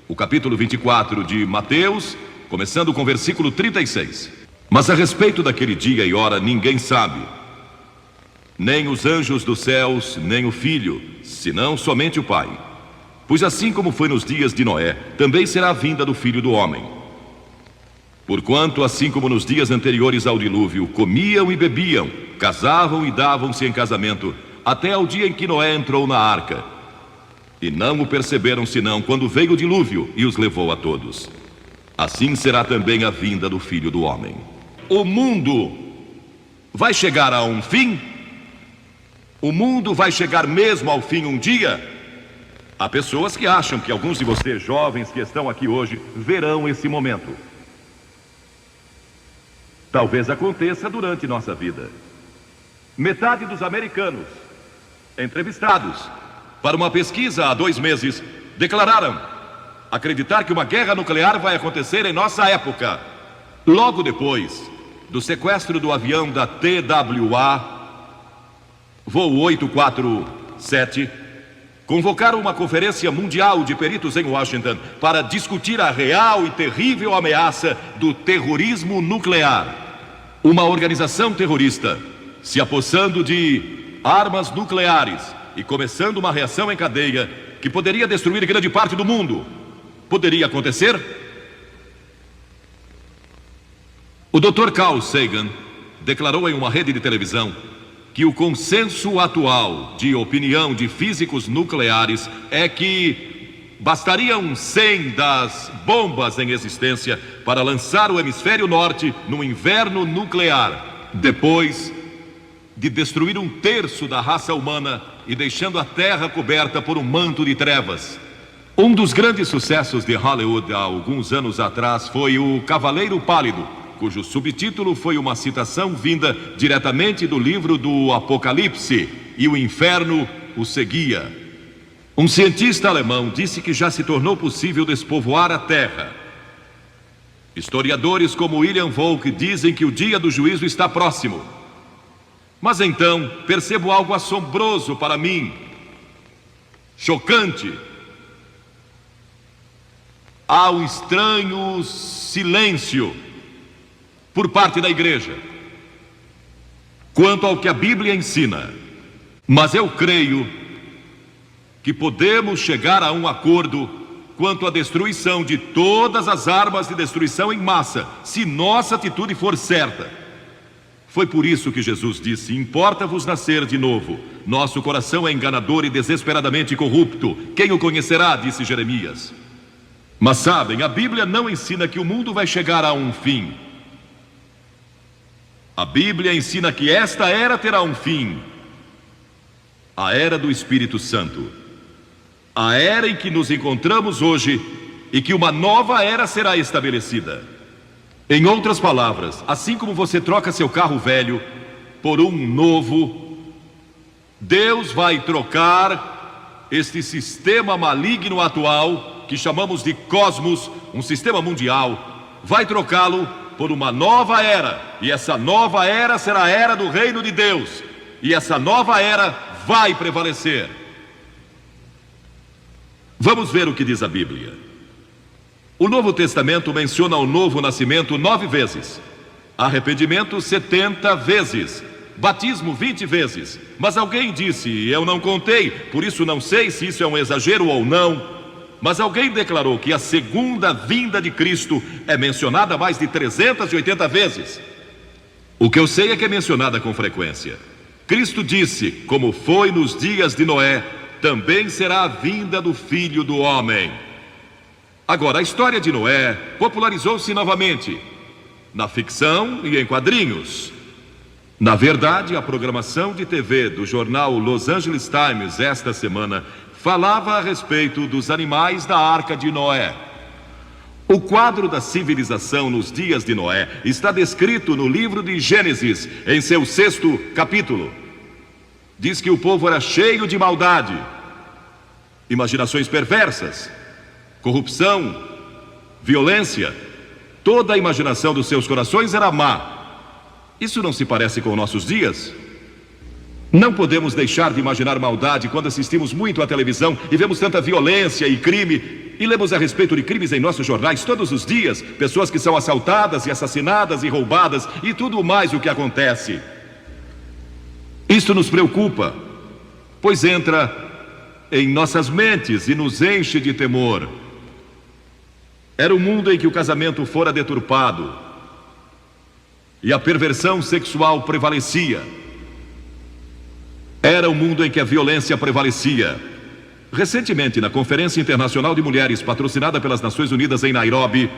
o capítulo 24 de Mateus, começando com o versículo 36. Mas a respeito daquele dia e hora ninguém sabe, nem os anjos dos céus, nem o Filho, senão somente o Pai. Pois assim como foi nos dias de Noé, também será a vinda do Filho do Homem. Porquanto, assim como nos dias anteriores ao dilúvio, comiam e bebiam, casavam e davam-se em casamento, até ao dia em que Noé entrou na arca. E não o perceberam senão quando veio o dilúvio e os levou a todos. Assim será também a vinda do Filho do Homem. O mundo vai chegar a um fim? O mundo vai chegar mesmo ao fim um dia? Há pessoas que acham que alguns de vocês jovens que estão aqui hoje verão esse momento. Talvez aconteça durante nossa vida. Metade dos americanos entrevistados para uma pesquisa há 2 meses declararam acreditar que uma guerra nuclear vai acontecer em nossa época. Logo depois do sequestro do avião da TWA, voo 847, convocaram uma conferência mundial de peritos em Washington para discutir a real e terrível ameaça do terrorismo nuclear. Uma organização terrorista se apossando de armas nucleares e começando uma reação em cadeia que poderia destruir grande parte do mundo. Poderia acontecer? O Dr. Carl Sagan declarou em uma rede de televisão que o consenso atual de opinião de físicos nucleares é que bastariam 100 das bombas em existência para lançar o hemisfério norte no inverno nuclear, depois de destruir 1/3 da raça humana e deixando a Terra coberta por um manto de trevas. Um dos grandes sucessos de Hollywood há alguns anos atrás foi O Cavaleiro Pálido, cujo subtítulo foi uma citação vinda diretamente do livro do Apocalipse, e o inferno o seguia. Um cientista alemão disse que já se tornou possível despovoar a Terra. Historiadores como William Volk dizem que o dia do juízo está próximo. Mas então percebo algo assombroso para mim, chocante. Há um estranho silêncio por parte da igreja quanto ao que a Bíblia ensina. Mas eu creio que podemos chegar a um acordo quanto à destruição de todas as armas de destruição em massa, se nossa atitude for certa. Foi por isso que Jesus disse: importa-vos nascer de novo. Nosso coração é enganador e desesperadamente corrupto. Quem o conhecerá? Disse Jeremias. Mas sabem, a Bíblia não ensina que o mundo vai chegar a um fim. A Bíblia ensina que esta era terá um fim. A era do Espírito Santo. A era em que nos encontramos hoje e que uma nova era será estabelecida. Em outras palavras, assim como você troca seu carro velho por um novo, Deus vai trocar este sistema maligno atual, que chamamos de cosmos, um sistema mundial, vai trocá-lo por uma nova era. E essa nova era será a era do reino de Deus. E essa nova era vai prevalecer. Vamos ver o que diz a Bíblia. O Novo Testamento menciona o novo nascimento 9 vezes, arrependimento 70 vezes, batismo 20 vezes. Mas alguém disse, eu não contei, por isso não sei se isso é um exagero ou não. Mas alguém declarou que a segunda vinda de Cristo é mencionada mais de 380 vezes. O que eu sei é que é mencionada com frequência. Cristo disse, como foi nos dias de Noé, também será a vinda do Filho do Homem. Agora, a história de Noé popularizou-se novamente, na ficção e em quadrinhos. Na verdade, a programação de TV do jornal Los Angeles Times esta semana falava a respeito dos animais da Arca de Noé. O quadro da civilização nos dias de Noé está descrito no livro de Gênesis, em seu 6º capítulo. Diz que o povo era cheio de maldade, imaginações perversas, corrupção, violência. Toda a imaginação dos seus corações era má. Isso não se parece com nossos dias? Não podemos deixar de imaginar maldade quando assistimos muito à televisão e vemos tanta violência e crime. E lemos a respeito de crimes em nossos jornais todos os dias. Pessoas que são assaltadas e assassinadas e roubadas e tudo mais o que acontece. Isto nos preocupa, pois entra em nossas mentes e nos enche de temor. Era um mundo em que o casamento fora deturpado e a perversão sexual prevalecia. Era um mundo em que a violência prevalecia. Recentemente, na Conferência Internacional de Mulheres, patrocinada pelas Nações Unidas em Nairobi,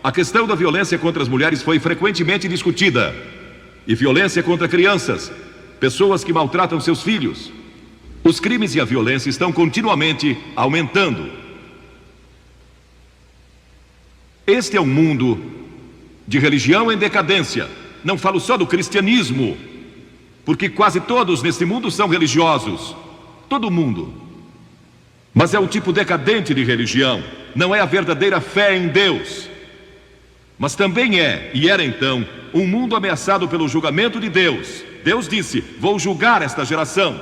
a questão da violência contra as mulheres foi frequentemente discutida. E violência contra crianças, pessoas que maltratam seus filhos. Os crimes e a violência estão continuamente aumentando. Este é um mundo de religião em decadência. Não falo só do cristianismo, porque quase todos neste mundo são religiosos. Todo mundo. Mas é um tipo decadente de religião. Não é a verdadeira fé em Deus. Mas também é, e era então, um mundo ameaçado pelo julgamento de Deus. Deus disse: vou julgar esta geração.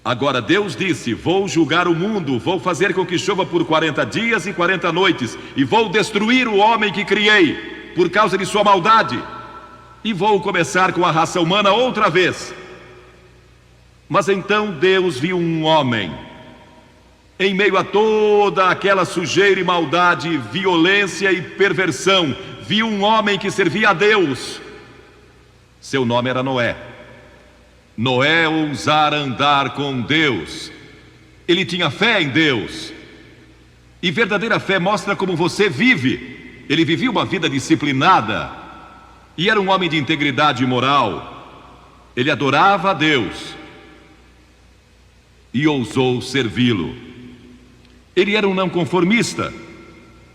Agora Deus disse: vou julgar o mundo, vou fazer com que chova por 40 dias e 40 noites, e vou destruir o homem que criei, por causa de sua maldade. E vou começar com a raça humana outra vez. Mas então Deus viu um homem, em meio a toda aquela sujeira e maldade, violência e perversão, viu um homem que servia a Deus. Seu nome era Noé. Noé ousara andar com Deus. Ele tinha fé em Deus. E verdadeira fé mostra como você vive. Ele vivia uma vida disciplinada. E era um homem de integridade moral. Ele adorava a Deus. E ousou servi-lo. Ele era um não conformista.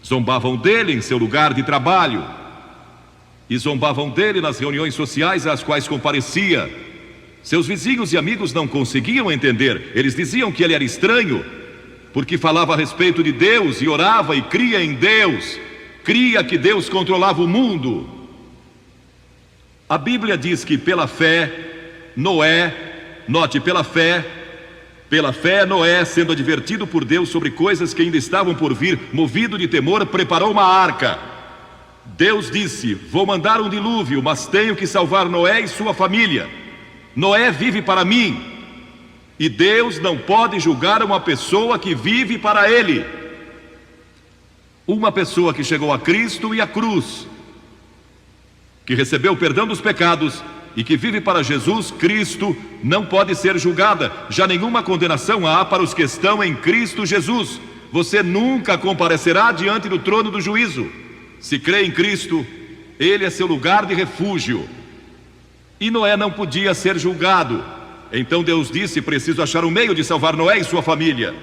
Zombavam dele em seu lugar de trabalho. E zombavam dele nas reuniões sociais às quais comparecia. Seus vizinhos e amigos não conseguiam entender. Eles diziam que ele era estranho, porque falava a respeito de Deus e orava e cria em Deus. Cria que Deus controlava o mundo. A Bíblia diz que pela fé, Noé, note, pela fé, Noé, sendo advertido por Deus sobre coisas que ainda estavam por vir, movido de temor, preparou uma arca. Deus disse: vou mandar um dilúvio, mas tenho que salvar Noé e sua família. Noé vive para mim. E Deus não pode julgar uma pessoa que vive para Ele. Uma pessoa que chegou a Cristo e à cruz, que recebeu o perdão dos pecados e que vive para Jesus Cristo, não pode ser julgada. Já nenhuma condenação há para os que estão em Cristo Jesus. Você nunca comparecerá diante do trono do juízo. Se crê em Cristo, Ele é seu lugar de refúgio. E Noé não podia ser julgado. Então Deus disse: preciso achar um meio de salvar Noé e sua família.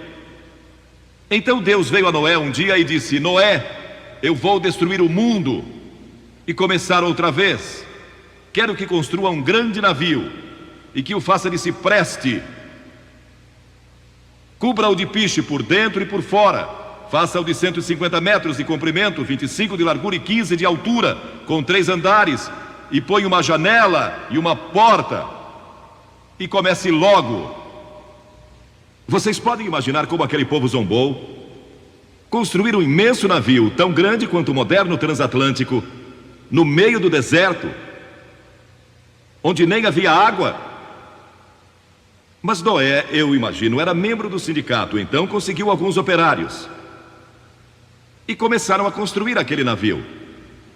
Então Deus veio a Noé um dia e disse: Noé, eu vou destruir o mundo e começar outra vez. Quero que construa um grande navio e que o faça de cipreste. Cubra-o de piche por dentro e por fora. Faça-o de 150 metros de comprimento, 25 de largura e 15 de altura, com 3 andares, e põe uma janela e uma porta. E comece logo. Vocês podem imaginar como aquele povo zombou? Construir um imenso navio, tão grande quanto o moderno transatlântico, no meio do deserto, onde nem havia água. Mas Noé, eu imagino, era membro do sindicato, então conseguiu alguns operários. E começaram a construir aquele navio.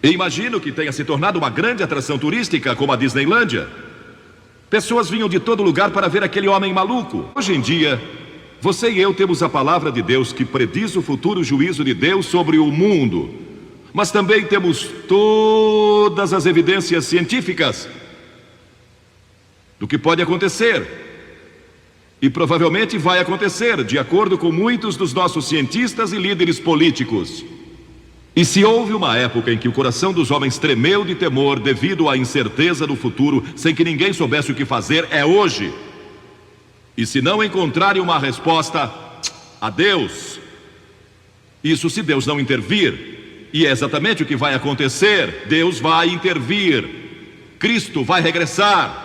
E imagino que tenha se tornado uma grande atração turística, como a Disneylândia. Pessoas vinham de todo lugar para ver aquele homem maluco. Hoje em dia, você e eu temos a palavra de Deus que prediz o futuro juízo de Deus sobre o mundo. Mas também temos todas as evidências científicas do que pode acontecer. E provavelmente vai acontecer, de acordo com muitos dos nossos cientistas e líderes políticos. E se houve uma época em que o coração dos homens tremeu de temor devido à incerteza do futuro, sem que ninguém soubesse o que fazer, é hoje. E se não encontrarem uma resposta, adeus. Isso se Deus não intervir. E é exatamente o que vai acontecer. Deus vai intervir. Cristo vai regressar.